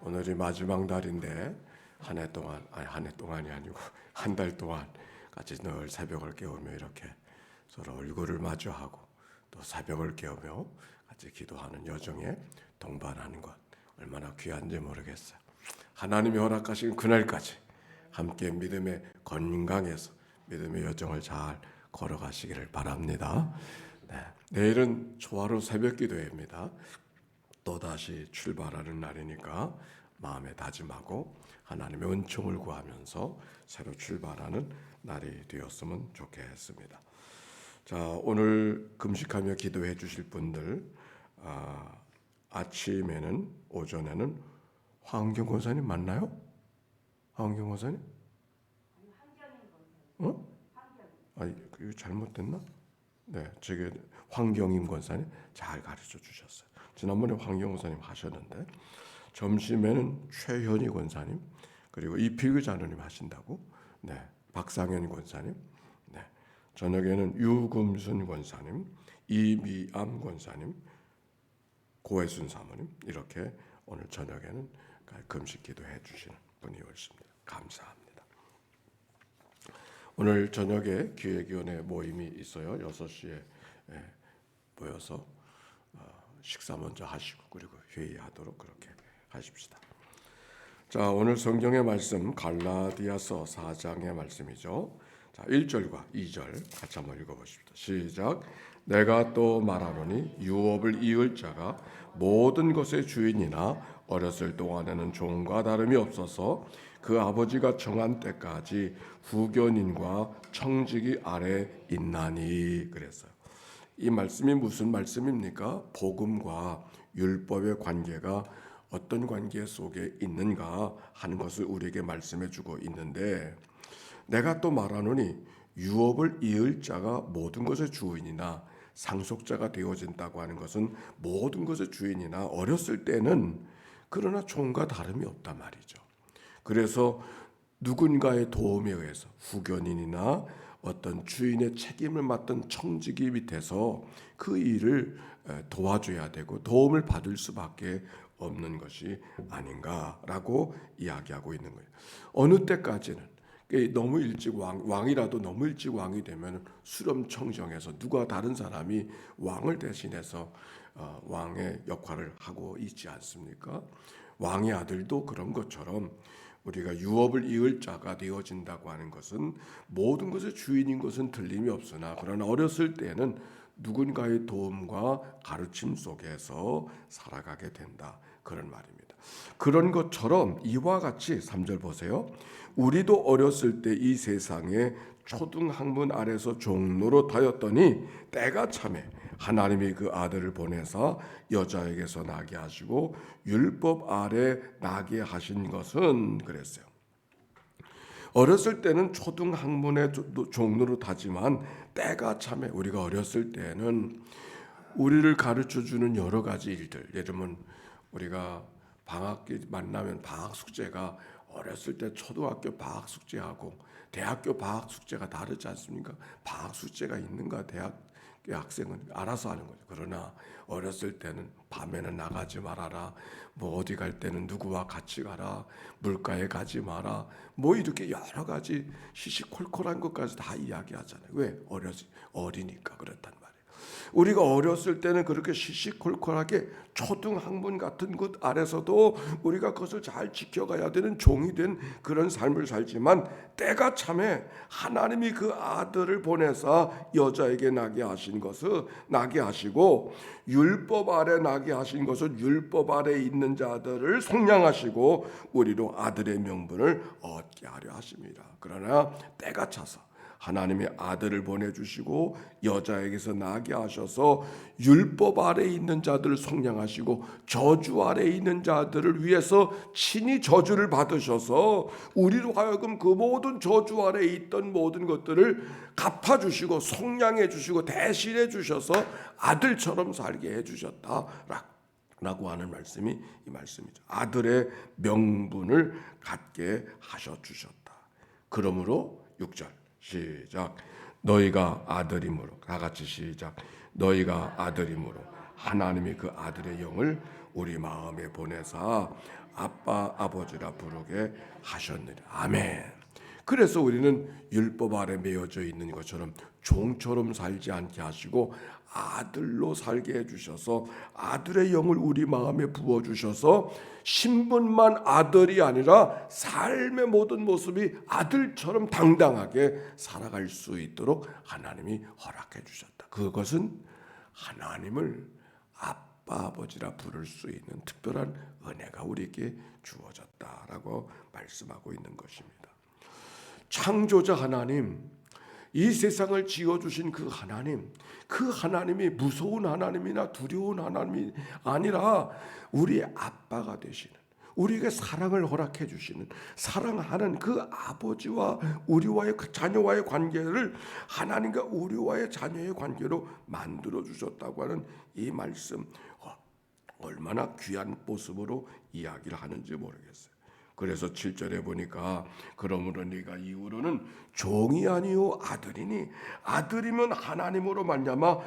오늘이 마지막 날인데 한 해 동안, 한 해 동안이 아니고 한 달 동안 같이 늘 새벽을 깨우며 이렇게 서로 얼굴을 마주하고 또 새벽을 깨우며 같이 기도하는 여정에 동반하는 것 얼마나 귀한지 모르겠어요. 하나님이 허락하신 그날까지 함께 믿음의 건강에서 믿음의 여정을 잘 걸어가시기를 바랍니다. 네, 내일은 초하루 새벽 기도회입니다. 또다시 출발하는 날이니까 마음에 다짐하고 하나님의 은총을 구하면서 새로 출발하는 날이 되었으면 좋겠습니다. 자, 오늘 금식하며 기도해 주실 분들, 아침에는 오전에는 황경 권사님 맞나요? 황경 권사님? 이거 잘못됐나? 네, 저게 황경임 권사님 잘 가르쳐 주셨어요. 지난번에 황경 권사님 하셨는데 점심에는 최현희 권사님 그리고 이필규 장로님 하신다고. 네, 박상현 권사님. 네, 저녁에는 유금순 권사님, 이미암 권사님, 고혜순 사모님 이렇게 오늘 저녁에는 금식 기도해 주시는 분이 오십니다. 감사합니다. 오늘 저녁에 기획위원회 모임이 있어요. 6시에 모여서 식사 먼저 하시고 그리고 회의하도록 그렇게 하십시다. 자, 오늘 성경의 말씀 갈라디아서 4장의 말씀이죠. 자, 1절과 2절 같이 한번 읽어보십시다. 시작. 내가 또 말하노니 유업을 이을 자가 모든 것의 주인이나 어렸을 동안에는 종과 다름이 없어서 그 아버지가 정한 때까지 후견인과 청지기 아래 있나니 그랬어요. 이 말씀이 무슨 말씀입니까? 복음과 율법의 관계가 어떤 관계 속에 있는가 하는 것을 우리에게 말씀해 주고 있는데, 내가 또 말하노니 유업을 이을 자가 모든 것의 주인이나 상속자가 되어진다고 하는 것은 모든 것의 주인이나 어렸을 때는 그러나 종과 다름이 없단 말이죠. 그래서 누군가의 도움에 의해서 후견인이나 어떤 주인의 책임을 맡던 청지기 밑에서 그 일을 도와줘야 되고 도움을 받을 수밖에 없는 것이 아닌가라고 이야기하고 있는 거예요. 어느 때까지는 너무 일찍 왕이라도 너무 일찍 왕이 되면 수렴청정해서 누가 다른 사람이 왕을 대신해서 왕의 역할을 하고 있지 않습니까? 왕의 아들도 그런 것처럼 우리가 유업을 이을 자가 되어진다고 하는 것은 모든 것의 주인인 것은 틀림이 없으나 그러나 어렸을 때는 누군가의 도움과 가르침 속에서 살아가게 된다. 그런 말입니다. 그런 것처럼 이와 같이 3절 보세요. 우리도 어렸을 때 이 세상에 초등학문 아래서 종로로 타였더니 때가 차매 하나님이 그 아들을 보내사 여자에게서 나게 하시고 율법 아래 나게 하신 것은 그랬어요. 어렸을 때는 초등학문의 종로로 타지만 때가 차매 우리가 어렸을 때는 우리를 가르쳐주는 여러 가지 일들, 예를 들면 우리가 방학기 만나면 방학 숙제가 어렸을 때 초등학교 방학 숙제하고 대학교 방학 숙제가 다르지 않습니까? 방학 숙제가 있는가 대학 학생은 알아서 하는 거죠. 그러나 어렸을 때는 밤에는 나가지 말아라. 뭐 어디 갈 때는 누구와 같이 가라. 물가에 가지 마라. 뭐 이렇게 여러 가지 시시콜콜한 것까지 다 이야기하잖아요. 왜? 어리니까 그렇단 말이에요. 우리가 어렸을 때는 그렇게 시시콜콜하게 초등학문 같은 것 아래서도 우리가 그것을 잘 지켜가야 되는 종이 된 그런 삶을 살지만 때가 참에 하나님이 그 아들을 보내사 여자에게 나게 하신 것을 나게 하시고 율법 아래 나게 하신 것을 율법 아래 있는 자들을 속량하시고 우리로 아들의 명분을 얻게 하려 하십니다. 그러나 때가 차서 하나님이 아들을 보내주시고 여자에게서 나게 하셔서 율법 아래 있는 자들을 속량하시고 저주 아래 있는 자들을 위해서 친히 저주를 받으셔서 우리로 하여금 그 모든 저주 아래 있던 모든 것들을 갚아주시고 속량해 주시고 대신해 주셔서 아들처럼 살게 해주셨다라고 하는 말씀이 이 말씀이죠. 아들의 명분을 갖게 하셔주셨다. 그러므로 6절 시작. 너희가 아들이므로 다 같이 시작. 너희가 아들이므로 하나님이 그 아들의 영을 우리 마음에 보내사 아빠 아버지라 부르게 하셨느니라. 아멘. 그래서 우리는 율법 아래 매여져 있는 것처럼 종처럼 살지 않게 하시고 아들로 살게 해주셔서 아들의 영을 우리 마음에 부어주셔서 신분만 아들이 아니라 삶의 모든 모습이 아들처럼 당당하게 살아갈 수 있도록 하나님이 허락해 주셨다. 그것은 하나님을 아빠 아버지라 부를 수 있는 특별한 은혜가 우리에게 주어졌다라고 말씀하고 있는 것입니다. 창조자 하나님, 이 세상을 지어주신 그 하나님이 무서운 하나님이나 두려운 하나님이 아니라 우리의 아빠가 되시는, 우리에게 사랑을 허락해 주시는, 사랑하는 그 아버지와 우리와의 자녀와의 관계를 하나님과 우리와의 자녀의 관계로 만들어 주셨다고 하는 이 말씀, 얼마나 귀한 모습으로 이야기를 하는지 모르겠어요. 그래서 7절에 보니까 그러므로 네가 이후로는 종이 아니요 아들이니 아들이면 하나님으로 말미암아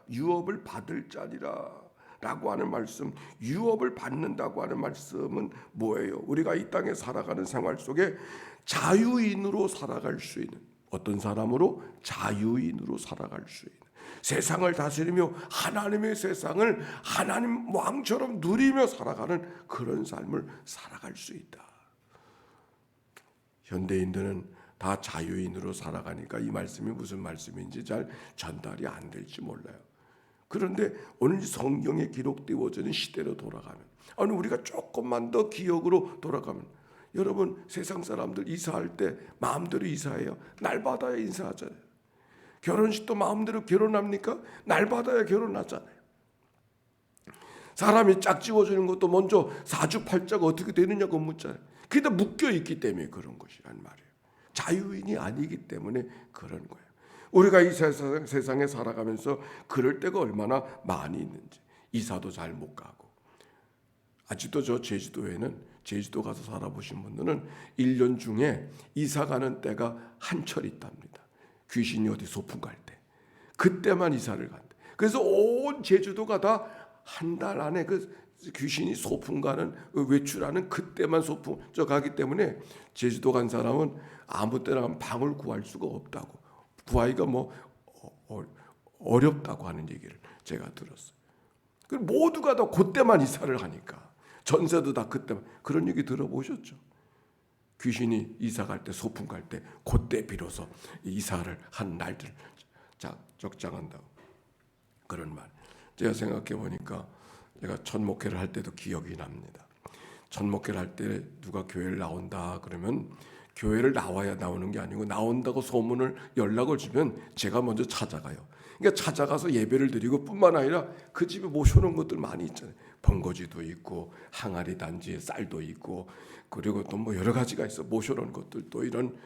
유업을 받을 자니라 라고 하는 말씀. 유업을 받는다고 하는 말씀은 뭐예요? 우리가 이 땅에 살아가는 생활 속에 자유인으로 살아갈 수 있는, 어떤 사람으로? 자유인으로 살아갈 수 있는, 세상을 다스리며 하나님의 세상을 하나님 왕처럼 누리며 살아가는 그런 삶을 살아갈 수 있다. 현대인들은 다 자유인으로 살아가니까 이 말씀이 무슨 말씀인지 잘 전달이 안 될지 몰라요. 그런데 오늘 성경에 기록되어지는 시대로 돌아가면, 아니 우리가 조금만 더 기억으로 돌아가면, 여러분 세상 사람들 이사할 때 마음대로 이사해요? 날마다 인사하잖아요. 결혼식도 마음대로 결혼합니까? 날받아야 결혼하잖아요. 사람이 짝지워주는 것도 먼저 사주팔자가 어떻게 되느냐고 묻잖아요. 그게 다 묶여있기 때문에 그런 것이란 말이에요. 자유인이 아니기 때문에 그런 거예요. 우리가 이 세상에 살아가면서 그럴 때가 얼마나 많이 있는지. 이사도 잘 못 가고, 아직도 저 제주도 가서 살아보신 분들은 1년 중에 이사 가는 때가 한철 있답니다. 귀신이 어디 소풍 갈 때, 그때만 이사를 간대. 그래서 온 제주도가 다 한 달 안에 그 귀신이 소풍 가는, 외출하는 그때만 소풍 가기 때문에 제주도 간 사람은 아무 때나 방을 구할 수가 없다고, 구하기가 어렵다고 하는 얘기를 제가 들었어요. 모두가 다 그때만 이사를 하니까, 전세도 다 그때만. 그런 얘기 들어보셨죠? 귀신이 이사 갈 때, 소풍 갈 때, 그때 비로소 이사를 한 날들 적장한다고 그런 말. 제가 생각해 보니까 제가 첫 목회를 할 때도 기억이 납니다. 첫 목회를 할 때 누가 교회를 나온다 그러면 교회를 나와야 나오는 게 아니고, 나온다고 소문을 연락을 주면 제가 먼저 찾아가요. 그러니까 찾아가서 예배를 드리고 뿐만 아니라 그 집에 모셔놓은 것들 많이 있잖아요. 번거지도 있고 항아리 단지에 쌀도 있고, 그리고 또 뭐 여러 가지가 있어. 모셔놓은 것들, 또 이런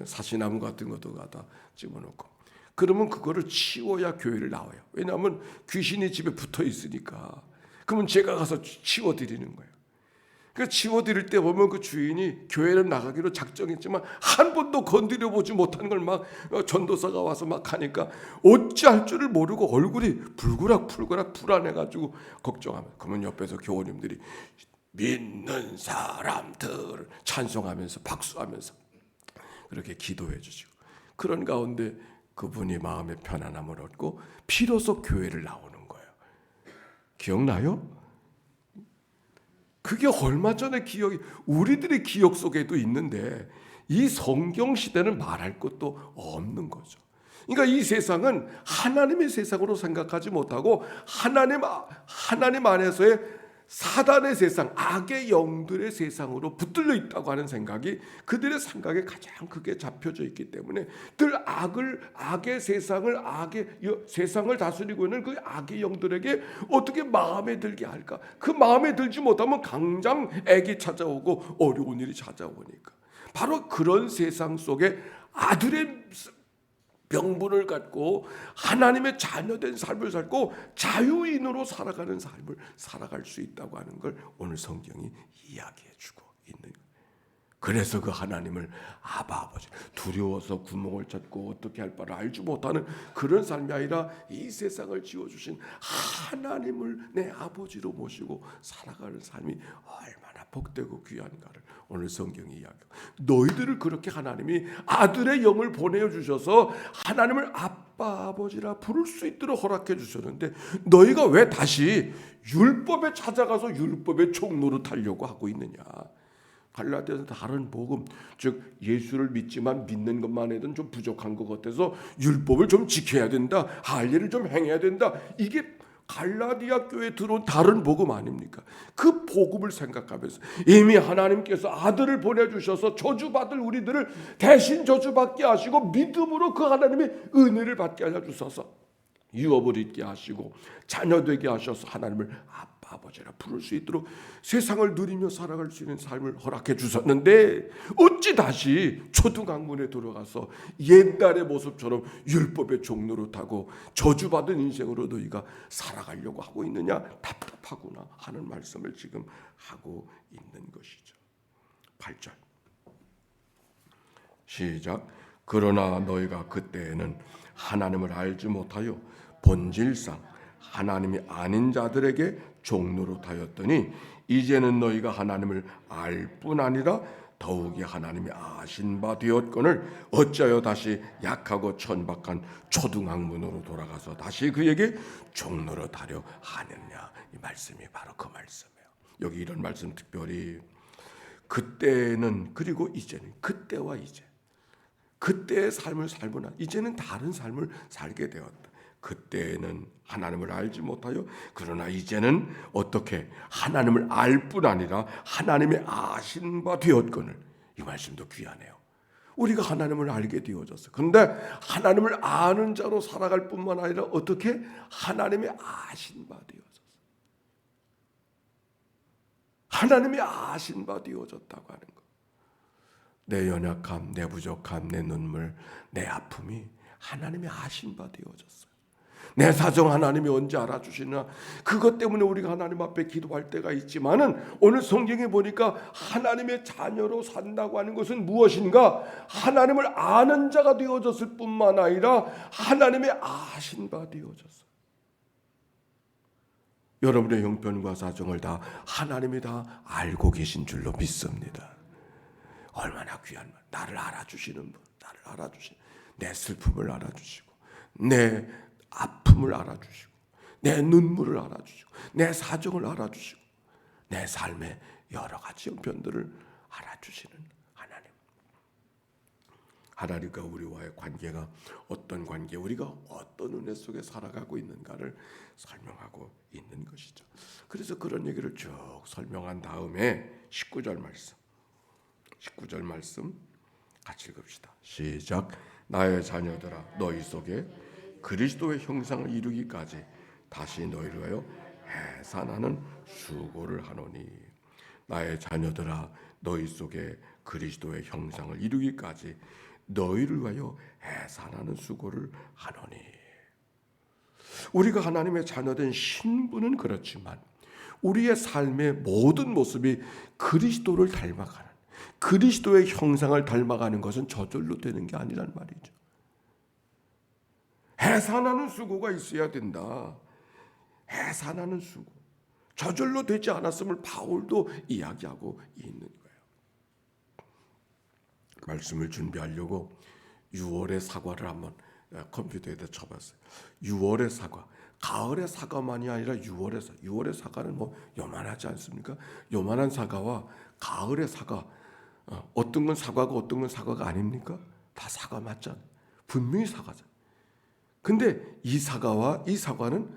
사시나무 같은 것도 갖다 집어넣고. 그러면 그거를 치워야 교회를 나와요. 왜냐하면 귀신이 집에 붙어 있으니까. 그러면 제가 가서 치워드리는 거예요. 그 치워드릴 때 보면 그 주인이 교회를 나가기로 작정했지만 한 번도 건드려 보지 못한 걸 막 전도사가 와서 막 하니까 어찌할 줄을 모르고 얼굴이 불그락 불안해가지고 걱정하면, 그러면 옆에서 교우님들이 믿는 사람들 찬송하면서 박수하면서 그렇게 기도해 주시고, 그런 가운데 그분이 마음의 편안함을 얻고 비로소 교회를 나오는 거예요. 기억나요? 그게 얼마 전에 기억이, 우리들의 기억 속에도 있는데 이 성경 시대는 말할 것도 없는 거죠. 그러니까 이 세상은 하나님의 세상으로 생각하지 못하고 하나님 안에서의 사단의 세상, 악의 영들의 세상으로 붙들려 있다고 하는 생각이 그들의 생각에 가장 크게 잡혀져 있기 때문에 늘 악의 세상을 다스리고 있는 그 악의 영들에게 어떻게 마음에 들게 할까? 그 마음에 들지 못하면 당장 액이 찾아오고 어려운 일이 찾아오니까, 바로 그런 세상 속에 아들의 명분을 갖고 하나님의 자녀된 삶을 살고 자유인으로 살아가는 삶을 살아갈 수 있다고 하는 걸 오늘 성경이 이야기해 주고 있는 거예요. 그래서 그 하나님을 아버지 두려워서 구멍을 찾고 어떻게 할 바를 알지 못하는 그런 삶이 아니라 이 세상을 지어주신 하나님을 내 아버지로 모시고 살아가는 삶이 얼마나 복되고 귀한가를 오늘 성경이 이야기하고, 너희들을 그렇게 하나님이 아들의 영을 보내주셔서 하나님을 아빠 아버지라 부를 수 있도록 허락해 주셨는데, 너희가 왜 다시 율법에 찾아가서 율법의 종로로 타려고 하고 있느냐. 갈라디아서 다른 복음, 즉 예수를 믿지만 믿는 것만 해도 좀 부족한 것 같아서 율법을 좀 지켜야 된다, 할 일을 좀 행해야 된다, 이게 갈라디아 교회에 들어온 다른 복음 아닙니까? 그 복음을 생각하면서 이미 하나님께서 아들을 보내주셔서 저주받을 우리들을 대신 저주받게 하시고 믿음으로 그 하나님의 은혜를 받게 하여 주셔서 유업을 잊게 하시고 자녀되게 하셔서 하나님을 아빠 아버지라 부를 수 있도록 세상을 누리며 살아갈 수 있는 삶을 허락해 주셨는데, 어찌 다시 초등학문에 들어가서 옛날의 모습처럼 율법의 종로로 타고 저주받은 인생으로 너희가 살아가려고 하고 있느냐, 답답하구나 하는 말씀을 지금 하고 있는 것이죠. 8절 시작. 그러나 너희가 그때에는 하나님을 알지 못하여 본질상 하나님이 아닌 자들에게 종노릇하였더니 이제는 너희가 하나님을 알 뿐 아니라 더욱이 하나님이 아신 바 되었거늘 어찌하여 다시 약하고 천박한 초등학문으로 돌아가서 다시 그에게 종노릇하려 하느냐. 이 말씀이 바로 그 말씀이에요. 여기 이런 말씀 특별히 그때는 그리고 이제는, 그때와 이제, 그때의 삶을 살거나 이제는 다른 삶을 살게 되었다. 그때는 하나님을 알지 못하여 그러나 이제는 어떻게 하나님을 알 뿐 아니라 하나님의 아신 바 되었거늘. 이 말씀도 귀하네요. 우리가 하나님을 알게 되어졌어요. 그런데 하나님을 아는 자로 살아갈 뿐만 아니라 어떻게 하나님의 아신 바 되어졌어요. 하나님의 아신 바 되어졌다고 하는 것. 내 연약함, 내 부족함, 내 눈물, 내 아픔이 하나님의 아신 바 되어졌어요. 내 사정 하나님이 언제 알아주시나, 그것 때문에 우리가 하나님 앞에 기도할 때가 있지만은 오늘 성경에 보니까 하나님의 자녀로 산다고 하는 것은 무엇인가? 하나님을 아는 자가 되어졌을 뿐만 아니라 하나님의 아신 바 되어졌어요. 여러분의 형편과 사정을 다 하나님이 다 알고 계신 줄로 믿습니다. 얼마나 귀한 말. 나를 알아주시는 분, 나를 알아주시는, 내 슬픔을 알아주시고 내 아픔을 알아주시고 내 눈물을 알아주시고 내 사정을 알아주시고 내 삶의 여러 가지 형편들을 알아주시는 하나님. 하나님과 우리와의 관계가 어떤 관계, 우리가 어떤 은혜 속에 살아가고 있는가를 설명하고 있는 것이죠. 그래서 그런 얘기를 쭉 설명한 다음에 19절 말씀 같이 읽읍시다. 시작. 나의 자녀들아 너희 속에 그리스도의 형상을 이루기까지 다시 너희를 위하여 해산하는 수고를 하노니. 나의 자녀들아 너희 속에 그리스도의 형상을 이루기까지 너희를 위하여 해산하는 수고를 하노니. 우리가 하나님의 자녀된 신분은 그렇지만 우리의 삶의 모든 모습이 그리스도를 닮아가는, 그리스도의 형상을 닮아가는 것은 저절로 되는 게 아니란 말이죠. 해산하는 수고가 있어야 된다. 해산하는 수고. 저절로 되지 않았음을 바울도 이야기하고 있는 거예요. 말씀을 준비하려고 6월의 사과를 한번 컴퓨터에다 쳐봤어요. 6월의 사과. 가을의 사과만이 아니라 6월의 사과는 뭐 요만하지 않습니까? 요만한 사과와 가을의 사과, 어떤 건 사과고 어떤 건 사과가 아닙니까? 다 사과 맞잖아요. 분명히 사과잖아요. 근데 이 사과와 이 사과는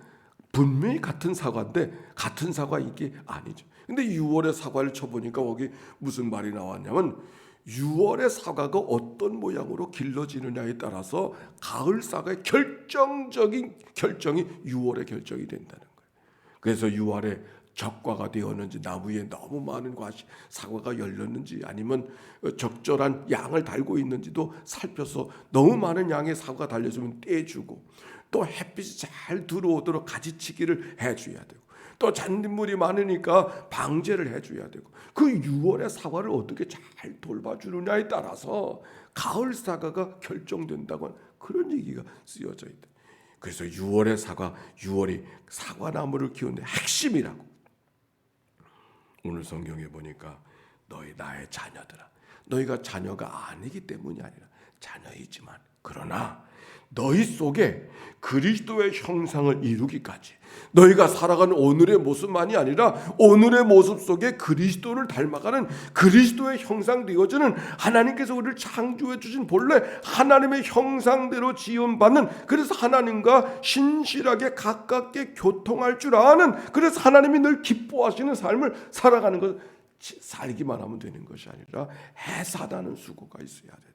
분명히 같은 사과인데 같은 사과 이게 아니죠. 근데 6월의 사과를 쳐보니까 거기 무슨 말이 나왔냐면 6월의 사과가 어떤 모양으로 길러지느냐에 따라서 가을 사과의 결정적인 결정이 6월에 결정이 된다는 거예요. 그래서 6월에 적과가 되었는지, 나무에 너무 많은 사과가 열렸는지 아니면 적절한 양을 달고 있는지도 살펴서 너무 많은 양의 사과가 달려있으면 떼주고, 또 햇빛이 잘 들어오도록 가지치기를 해줘야 되고, 또 잔물이 많으니까 방제를 해줘야 되고, 그 6월의 사과를 어떻게 잘 돌봐주느냐에 따라서 가을 사과가 결정된다고 그런 얘기가 쓰여져 있다. 그래서 6월의 사과, 6월이 사과나무를 키우는 핵심이라고. 오늘 성경에 보니까 너희 나의 자녀들아, 너희가 자녀가 아니기 때문이 아니라 자녀이지만 그러나 너희 속에 그리스도의 형상을 이루기까지 너희가 살아가는 오늘의 모습만이 아니라 오늘의 모습 속에 그리스도를 닮아가는 그리스도의 형상 되어지는, 하나님께서 우리를 창조해 주신 본래 하나님의 형상대로 지음받는, 그래서 하나님과 신실하게 가깝게 교통할 줄 아는, 그래서 하나님이 늘 기뻐하시는 삶을 살아가는 것, 살기만 하면 되는 것이 아니라 해사다는 수고가 있어야 된다.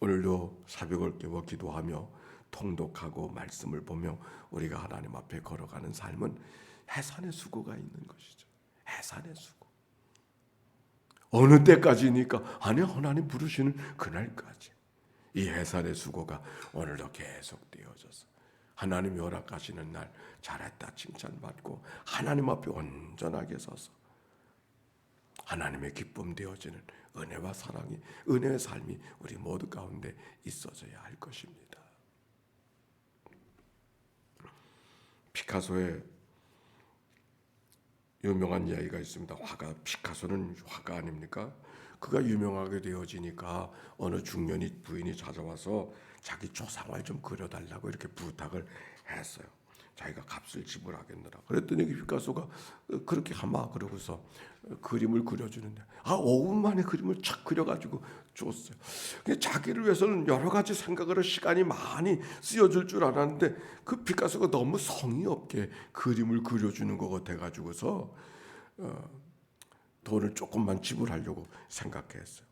오늘도 새벽을 깨워 기도하며 통독하고 말씀을 보며 우리가 하나님 앞에 걸어가는 삶은 해산의 수고가 있는 것이죠. 해산의 수고. 어느 때까지니까? 아니, 하나님 부르시는 그날까지. 이 해산의 수고가 오늘도 계속 되어져서 하나님이 허락하시는 날 잘했다 칭찬받고 하나님 앞에 온전하게 서서 하나님의 기쁨 되어지는 은혜와 사랑이, 은혜의 삶이 우리 모두 가운데 있어져야 할 것입니다. 피카소의 유명한 이야기가 있습니다. 화가, 피카소는 화가 아닙니까? 그가 유명하게 되어지니까 어느 중년이 부인이 찾아와서 자기 조상을 좀 그려달라고 이렇게 부탁을 했어요. 자기가 값을 지불하겠느라. 그랬더니 피카소가 그렇게 하마 그러고서 그림을 그려주는데 5분 만에 그림을 착 그려가지고 줬어요. 자기를 위해서는 여러 가지 생각으로 시간이 많이 쓰여질 줄 알았는데 그 피카소가 너무 성의 없게 그림을 그려주는 것 같아가지고서 돈을 조금만 지불하려고 생각했어요.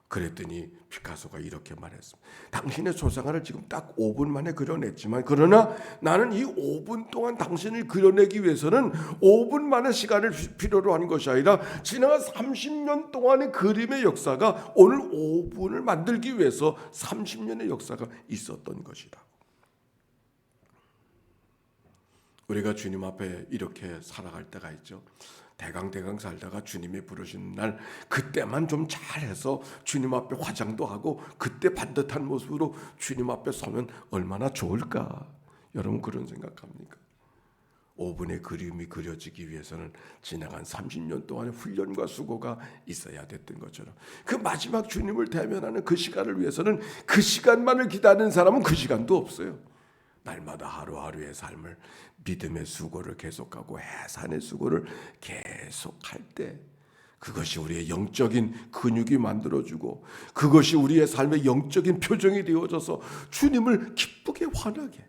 그랬더니 피카소가 이렇게 말했습니다. 당신의 조상을 지금 딱 5분 만에 그려냈지만 그러나 나는 이 5분 동안 당신을 그려내기 위해서는 5분 만의 시간을 필요로 하는 것이 아니라 지나간 30년 동안의 그림의 역사가 오늘 5분을 만들기 위해서 30년의 역사가 있었던 것이다. 우리가 주님 앞에 이렇게 살아갈 때가 있죠. 대강 살다가 주님이 부르시는 날 그때만 좀 잘해서 주님 앞에 화장도 하고 그때 반듯한 모습으로 주님 앞에 서면 얼마나 좋을까. 여러분 그런 생각합니까? 5분의 그림이 그려지기 위해서는 지나간 30년 동안의 훈련과 수고가 있어야 됐던 것처럼 그 마지막 주님을 대면하는 그 시간을 위해서는 그 시간만을 기다리는 사람은 그 시간도 없어요. 날마다 하루하루의 삶을 믿음의 수고를 계속하고 해산의 수고를 계속할 때 그것이 우리의 영적인 근육이 만들어주고 그것이 우리의 삶의 영적인 표정이 되어져서 주님을 기쁘게 환하게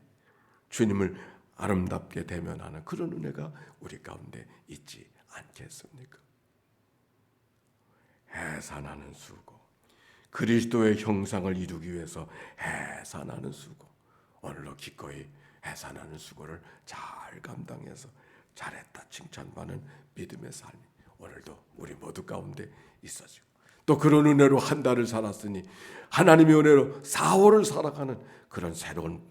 주님을 아름답게 대면하는 그런 은혜가 우리 가운데 있지 않겠습니까? 해산하는 수고, 그리스도의 형상을 이루기 위해서 해산하는 수고, 오늘도 기꺼이 해산하는 수고를 잘 감당해서 잘했다 칭찬받는 믿음의 삶이 오늘도 우리 모두 가운데 있어지고 또 그런 은혜로 한 달을 살았으니 하나님의 은혜로 4월을 살아가는 그런 새로운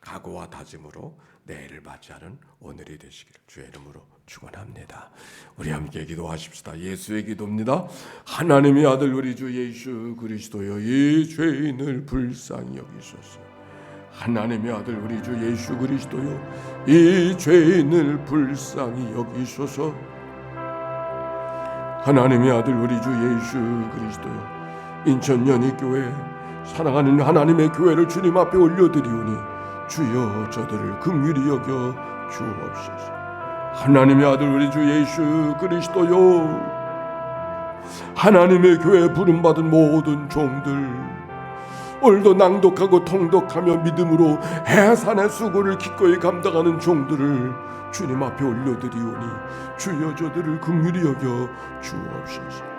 각오와 다짐으로 내일을 맞이하는 오늘이 되시기를 주의 이름으로 축원합니다. 우리 함께 기도하십시다. 예수의 기도입니다. 하나님의 아들 우리 주 예수 그리스도여, 이 죄인을 불쌍히 여기소서. 하나님의 아들 우리 주 예수 그리스도여, 이 죄인을 불쌍히 여기소서. 하나님의 아들 우리 주 예수 그리스도여, 인천 연희교회 사랑하는 하나님의 교회를 주님 앞에 올려드리오니 주여 저들을 긍휼히 여겨 주옵소서. 하나님의 아들 우리 주 예수 그리스도여, 하나님의 교회에 부름받은 모든 종들 오늘도 낭독하고 통독하며 믿음으로 해산의 수고를 기꺼이 감당하는 종들을 주님 앞에 올려드리오니 주여 저들을 긍휼히 여겨 주옵소서.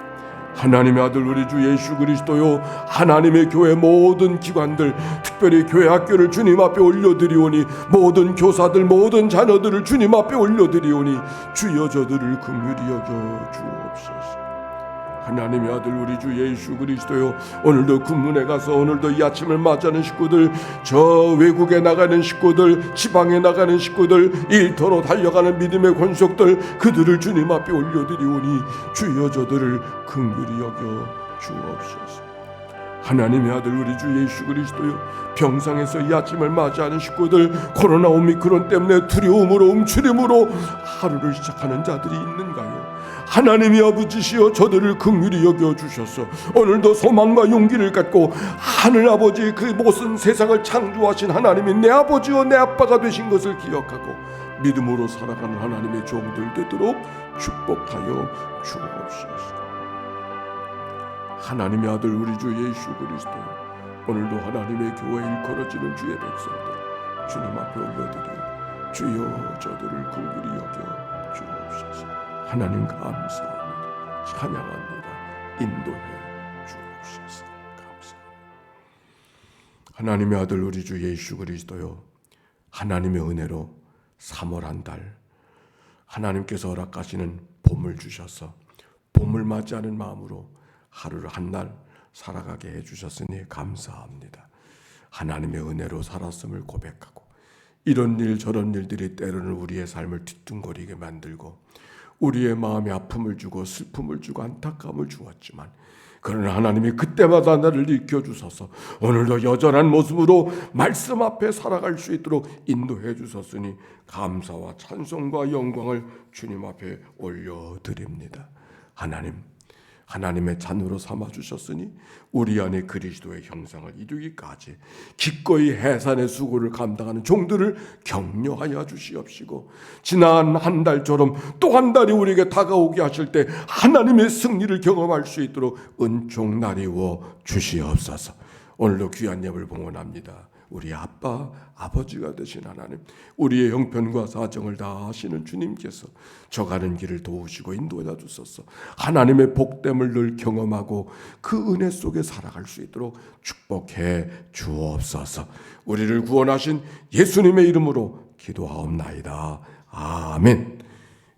하나님의 아들 우리 주 예수 그리스도요, 하나님의 교회 모든 기관들 특별히 교회 학교를 주님 앞에 올려드리오니 모든 교사들 모든 자녀들을 주님 앞에 올려드리오니 주여 저들을 긍휼히 여겨 주옵소서. 하나님의 아들 우리 주 예수 그리스도요, 오늘도 군문에 가서 오늘도 이 아침을 맞이하는 식구들, 저 외국에 나가는 식구들, 지방에 나가는 식구들, 일터로 달려가는 믿음의 권속들, 그들을 주님 앞에 올려드리오니 주여 저들을 긍휼히 여겨 주옵소서. 하나님의 아들 우리 주 예수 그리스도요, 병상에서 이 아침을 맞이하는 식구들, 코로나 오미크론 때문에 두려움으로 움츠림으로 하루를 시작하는 자들이 있는가요? 하나님이 아버지시여 저들을 긍휼히 여겨주셔서 오늘도 소망과 용기를 갖고 하늘 아버지 그 모든 세상을 창조하신 하나님이 내 아버지와 내 아빠가 되신 것을 기억하고 믿음으로 살아가는 하나님의 종들 되도록 축복하여 주옵소서. 하나님의 아들 우리 주 예수 그리스도, 오늘도 하나님의 교회에 일컬어지는 주의 백성들 주님 앞에 올려드려 주여 저들을 긍휼히 여겨 주옵소서. 하나님 감사합니다. 찬양합니다. 인도해 주옵소서. 감사합니다. 하나님의 아들 우리 주 예수 그리스도요, 하나님의 은혜로 3월 한 달 하나님께서 허락하시는 봄을 주셔서 봄을 맞이하는 마음으로 하루를 한 날 살아가게 해주셨으니 감사합니다. 하나님의 은혜로 살았음을 고백하고 이런 일 저런 일들이 때로는 우리의 삶을 뒤뚱거리게 만들고 우리의 마음에 아픔을 주고 슬픔을 주고 안타까움을 주었지만, 그러나 하나님이 그때마다 나를 일으켜주셔서 오늘도 여전한 모습으로 말씀 앞에 살아갈 수 있도록 인도해 주셨으니 감사와 찬송과 영광을 주님 앞에 올려드립니다. 하나님의 잔으로 삼아주셨으니 우리 안에 그리스도의 형상을 이루기까지 기꺼이 해산의 수고를 감당하는 종들을 격려하여 주시옵시고, 지난 한 달처럼 또 한 달이 우리에게 다가오게 하실 때 하나님의 승리를 경험할 수 있도록 은총 나리워 주시옵소서. 오늘도 귀한 예물 봉헌합니다. 우리 아버지가 되신 하나님, 우리의 형편과 사정을 다 아시는 주님께서 저 가는 길을 도우시고 인도해 주소서. 하나님의 복됨을 늘 경험하고 그 은혜 속에 살아갈 수 있도록 축복해 주옵소서. 우리를 구원하신 예수님의 이름으로 기도하옵나이다. 아멘.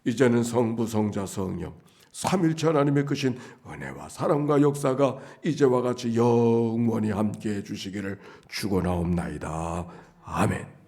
이제는 성부, 성자, 성령 삼일체 하나님의 크신 은혜와 사랑과 역사가 이제와 같이 영원히 함께해 주시기를 축원하옵나이다. 아멘.